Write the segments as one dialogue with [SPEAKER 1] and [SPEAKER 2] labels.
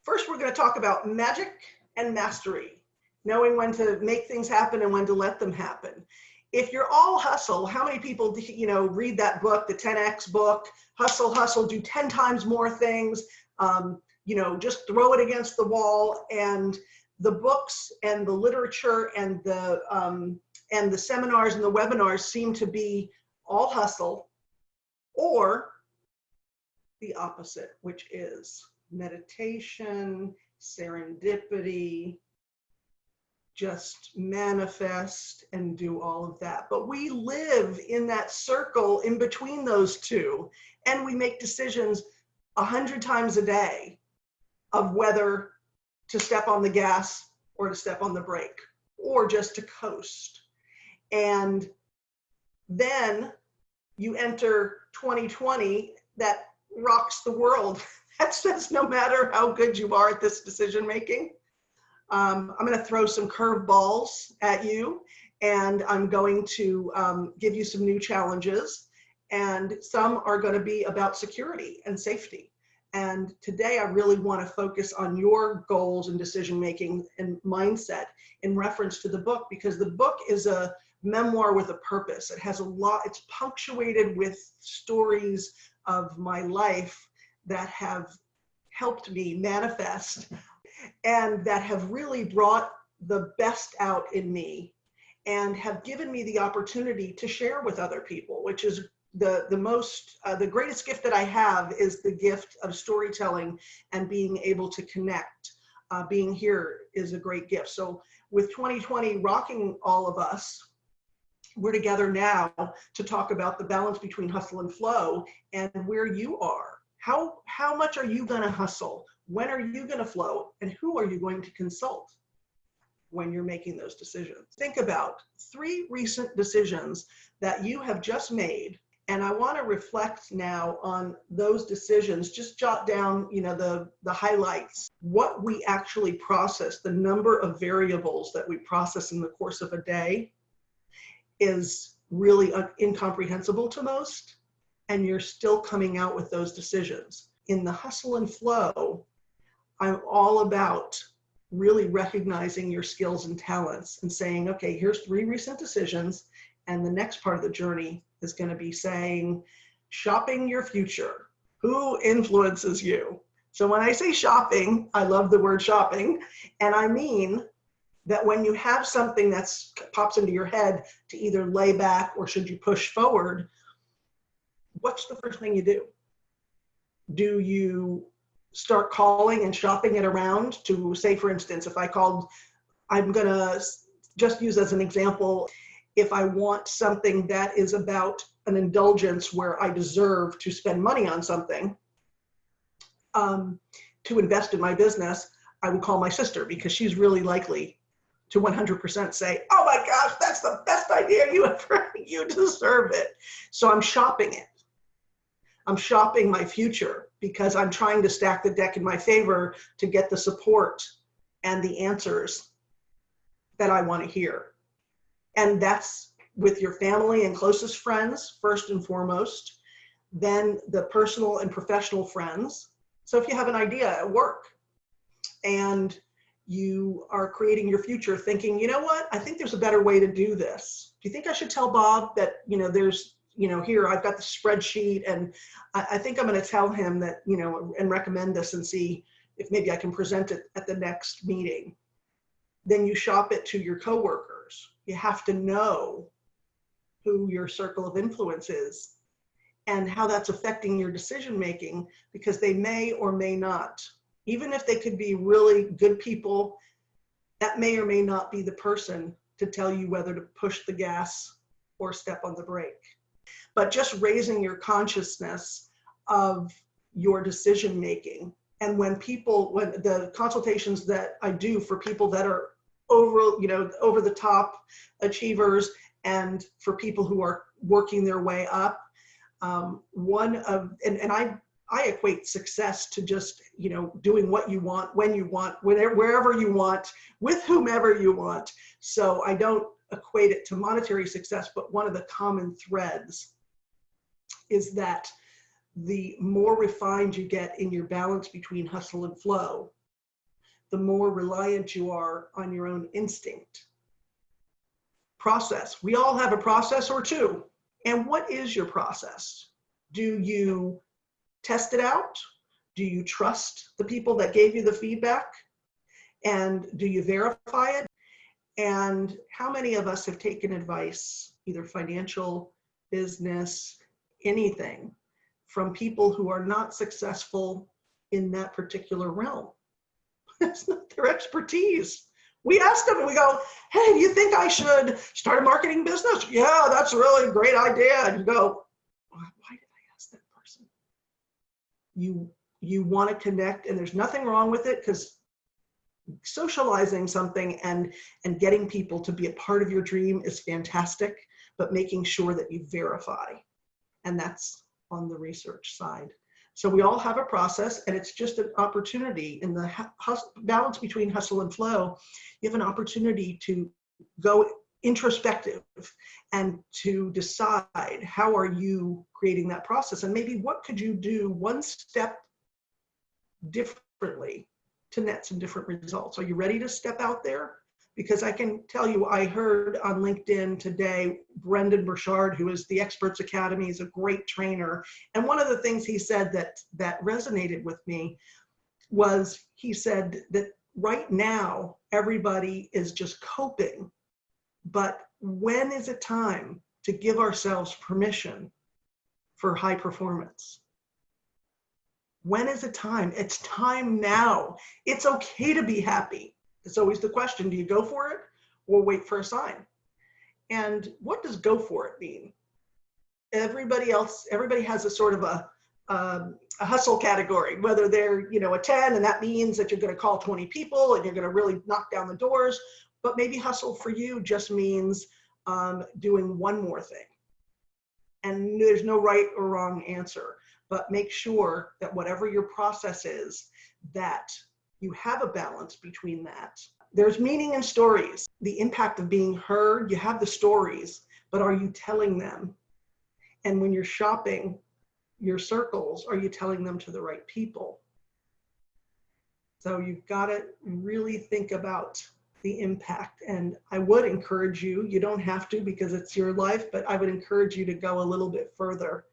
[SPEAKER 1] First, we're going to talk about magic and mastery, knowing when to make things happen and when to let them happen. If you're all hustle, how many people, read that book, the 10X book, hustle, hustle, do 10 times more things, just throw it against the wall. And the books and the literature and the seminars and the webinars seem to be all hustle, or the opposite, which is meditation, serendipity, just manifest and do all of that. But we live in that circle in between those two, and we make decisions 100 times a day of whether to step on the gas or to step on the brake or just to coast. And then you enter 2020 that rocks the world. That says no matter how good you are at this decision making, I'm going to throw some curveballs at you, and I'm going to give you some new challenges, and some are going to be about security and safety. And today I really want to focus on your goals and decision making and mindset in reference to the book, because the book is a memoir with a purpose. It has a lot, it's punctuated with stories of my life that have helped me manifest and that have really brought the best out in me and have given me the opportunity to share with other people, which is the greatest gift that I have, is the gift of storytelling and being able to connect. Being here is a great gift. So with 2020 rocking all of us, we're together now to talk about the balance between hustle and flow and where you are. How much are you going to hustle? When are you going to flow? And who are you going to consult when you're making those decisions? Think about 3 recent decisions that you have just made. And I want to reflect now on those decisions. Just jot down, the highlights, what we actually process, the number of variables that we process in the course of a day is really incomprehensible to most. And you're still coming out with those decisions. In the hustle and flow, I'm all about really recognizing your skills and talents and saying, okay, here's 3 recent decisions. And the next part of the journey is going to be saying, shopping your future. Who influences you? So when I say shopping, I love the word shopping. And I mean that when you have something that pops into your head to either lay back or should you push forward, what's the first thing you do? Do you start calling and shopping it around to, say, for instance, if I'm going to just use as an example, if I want something that is about an indulgence where I deserve to spend money on something, to invest in my business, I would call my sister, because she's really likely to 100% say, oh my gosh, that's the best idea you ever, you deserve it. So I'm shopping it. I'm shopping my future because I'm trying to stack the deck in my favor to get the support and the answers that I want to hear. And that's with your family and closest friends, first and foremost, then the personal and professional friends. So if you have an idea at work and you are creating your future thinking, you know what, I think there's a better way to do this. Do you think I should tell Bob that, there's, here I've got the spreadsheet, and I think I'm going to tell him that, and recommend this and see if maybe I can present it at the next meeting. Then you shop it to your coworkers. You have to know who your circle of influence is and how that's affecting your decision making, because they may or may not, even if they could be really good people, that may or may not be the person to tell you whether to push the gas or step on the brake. But just raising your consciousness of your decision making. And when the consultations that I do for people that are over the top achievers, and for people who are working their way up, I equate success to just, doing what you want, when you want, wherever you want, with whomever you want. So I don't equate it to monetary success, but one of the common threads is that the more refined you get in your balance between hustle and flow, the more reliant you are on your own instinct. Process. We all have a process or two. And what is your process? Do you test it out? Do you trust the people that gave you the feedback? And do you verify it? And how many of us have taken advice, either financial, business, anything, from people who are not successful in that particular realm? That's not their expertise. We ask them and we go, hey, do you think I should start a marketing business? Yeah, that's a really great idea. And you go, why did I ask that person? You want to connect, and there's nothing wrong with it, because socializing something and getting people to be a part of your dream is fantastic, but making sure that you verify. And that's on the research side. So we all have a process, and it's just an opportunity in the balance between hustle and flow. You have an opportunity to go introspective and to decide, how are you creating that process? And maybe what could you do one step differently to net some different results? Are you ready to step out there? Because I can tell you, I heard on LinkedIn today, Brendan Burchard, who is the Experts Academy, is a great trainer. And one of the things he said that resonated with me was, he said that right now, everybody is just coping. But when is it time to give ourselves permission for high performance? When is it time? It's time now. It's okay to be happy. It's always the question, do you go for it or wait for a sign? And what does go for it mean? Everybody has a sort of a hustle category, whether they're, a 10, and that means that you're going to call 20 people and you're going to really knock down the doors. But maybe hustle for you just means doing one more thing. And there's no right or wrong answer, but make sure that whatever your process is, that you have a balance between that. There's meaning in stories. The impact of being heard, you have the stories, but are you telling them? And when you're shopping your circles, are you telling them to the right people? So you've got to really think about the impact. And I would encourage you, you don't have to because it's your life, but I would encourage you to go a little bit further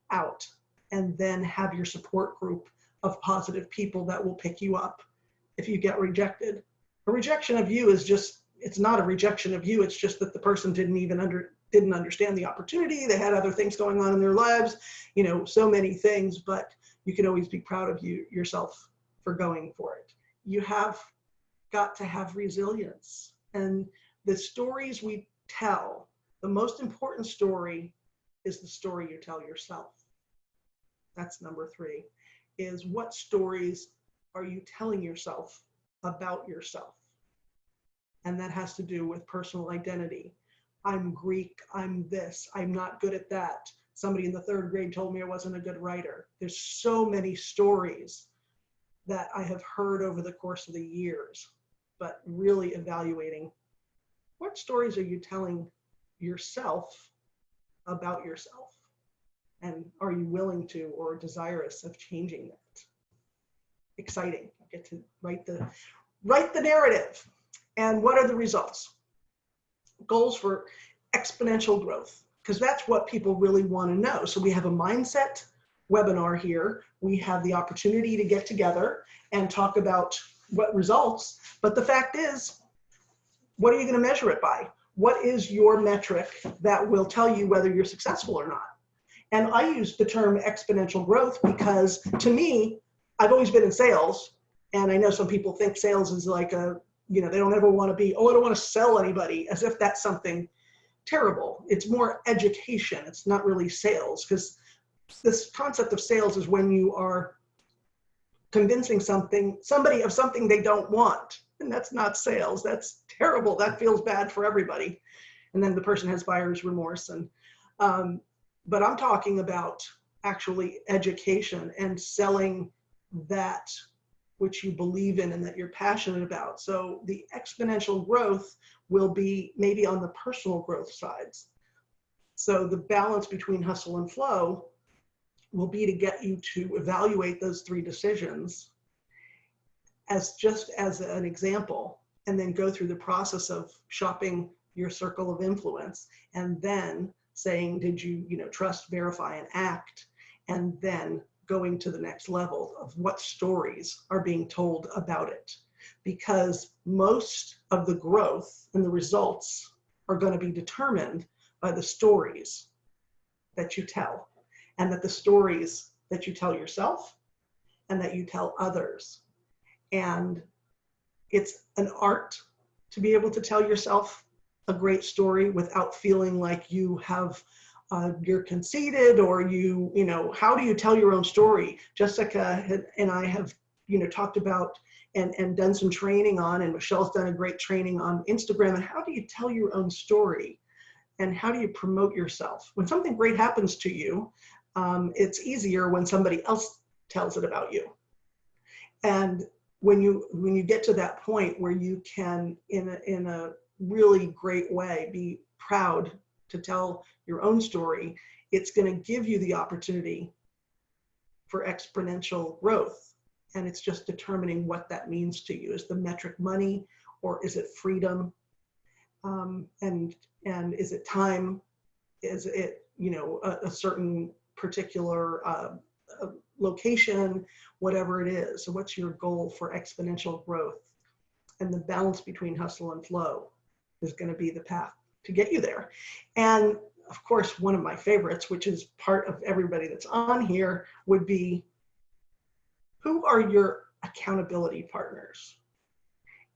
[SPEAKER 1] out and then have your support group of positive people that will pick you up if you get rejected. A rejection of you is just, it's not a rejection of you, it's just that the person didn't understand the opportunity. They had other things going on in their lives, so many things, but you can always be proud of yourself for going for it. You have got to have resilience. And the stories we tell, the most important story is the story you tell yourself. That's number 3, is what stories are you telling yourself about yourself? And that has to do with personal identity. I'm Greek, I'm this, I'm not good at that. Somebody in the 3rd grade told me I wasn't a good writer. There's so many stories that I have heard over the course of the years, but really evaluating, what stories are you telling yourself about yourself? And are you willing to or desirous of changing that? Exciting. I get to write the narrative. And what are the results? Goals for exponential growth, because that's what people really want to know. So we have a mindset webinar here. We have the opportunity to get together and talk about what results. But the fact is, what are you going to measure it by? What is your metric that will tell you whether you're successful or not? And I use the term exponential growth because, to me, I've always been in sales. And I know some people think sales is like they don't ever want to be, I don't want to sell anybody, as if that's something terrible. It's more education. It's not really sales, because this concept of sales is when you are convincing somebody of something they don't want. And that's not sales. That's terrible. That feels bad for everybody. And then the person has buyer's remorse. But I'm talking about actually education and selling that which you believe in and that you're passionate about. So the exponential growth will be maybe on the personal growth sides. So the balance between hustle and flow will be to get you to evaluate those 3 decisions as just as an example, and then go through the process of shopping your circle of influence, and then saying, did you, trust, verify, and act, and then going to the next level of what stories are being told about it. Because most of the growth and the results are going to be determined by the stories that you tell, and that the stories that you tell yourself and that you tell others. And it's an art to be able to tell yourself a great story without feeling like you have you're conceited, or how do you tell your own story? Jessica and I have talked about and done some training on, and Michelle's done a great training on Instagram, and how do you tell your own story, and how do you promote yourself? When something great happens to you, it's easier when somebody else tells it about you. And when you get to that point where you can, in a really great way, be proud to tell your own story, it's going to give you the opportunity for exponential growth. And it's just determining what that means to you. Is the metric money, or is it freedom? And is it time? Is it, a certain particular location, whatever it is? So what's your goal for exponential growth? And the balance between hustle and flow is going to be the path to get you there. And of course, one of my favorites, which is part of everybody that's on here, would be, who are your accountability partners?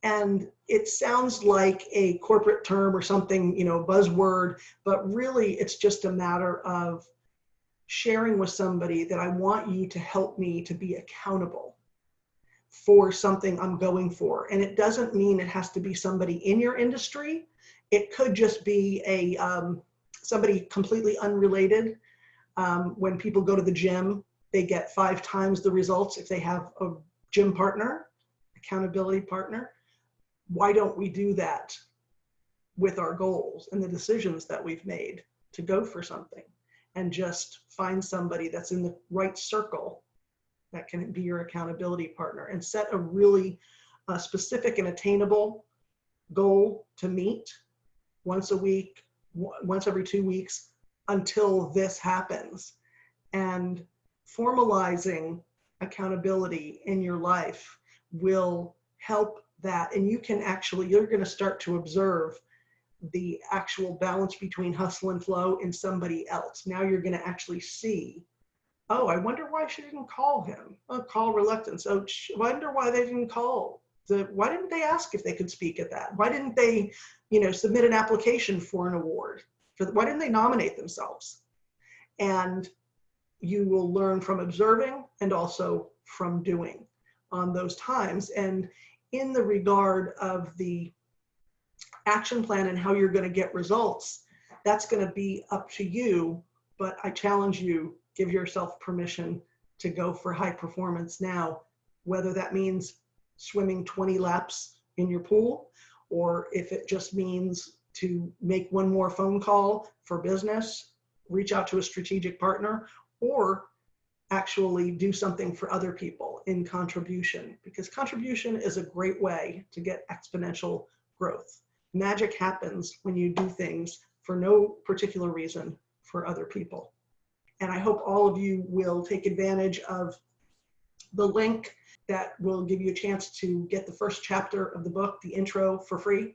[SPEAKER 1] And it sounds like a corporate term or something, buzzword, but really it's just a matter of sharing with somebody that I want you to help me to be accountable for something I'm going for. And it doesn't mean it has to be somebody in your industry. It could just be somebody completely unrelated. When people go to the gym, they get 5 times the results if they have a gym partner, accountability partner. Why don't we do that with our goals and the decisions that we've made to go for something, and just find somebody that's in the right circle that can be your accountability partner, and set a really specific and attainable goal to meet once a week, once every 2 weeks, until this happens. And formalizing accountability in your life will help that. And you're going to start to observe the actual balance between hustle and flow in somebody else. Now you're going to actually see, oh, I wonder why she didn't call him. Oh, call reluctance. Oh, I wonder why they didn't call. Why didn't they ask if they could speak at that? Why didn't they, submit an application for an award? Why didn't they nominate themselves? And you will learn from observing and also from doing on those times. And in the regard of the action plan and how you're going to get results, that's going to be up to you. But I challenge you, give yourself permission to go for high performance now, whether that means swimming 20 laps in your pool, or if it just means to make one more phone call for business, reach out to a strategic partner, or actually do something for other people in contribution, because contribution is a great way to get exponential growth. Magic happens when you do things for no particular reason for other people. And I hope all of you will take advantage of the link that will give you a chance to get the first chapter of the book, the intro, for free.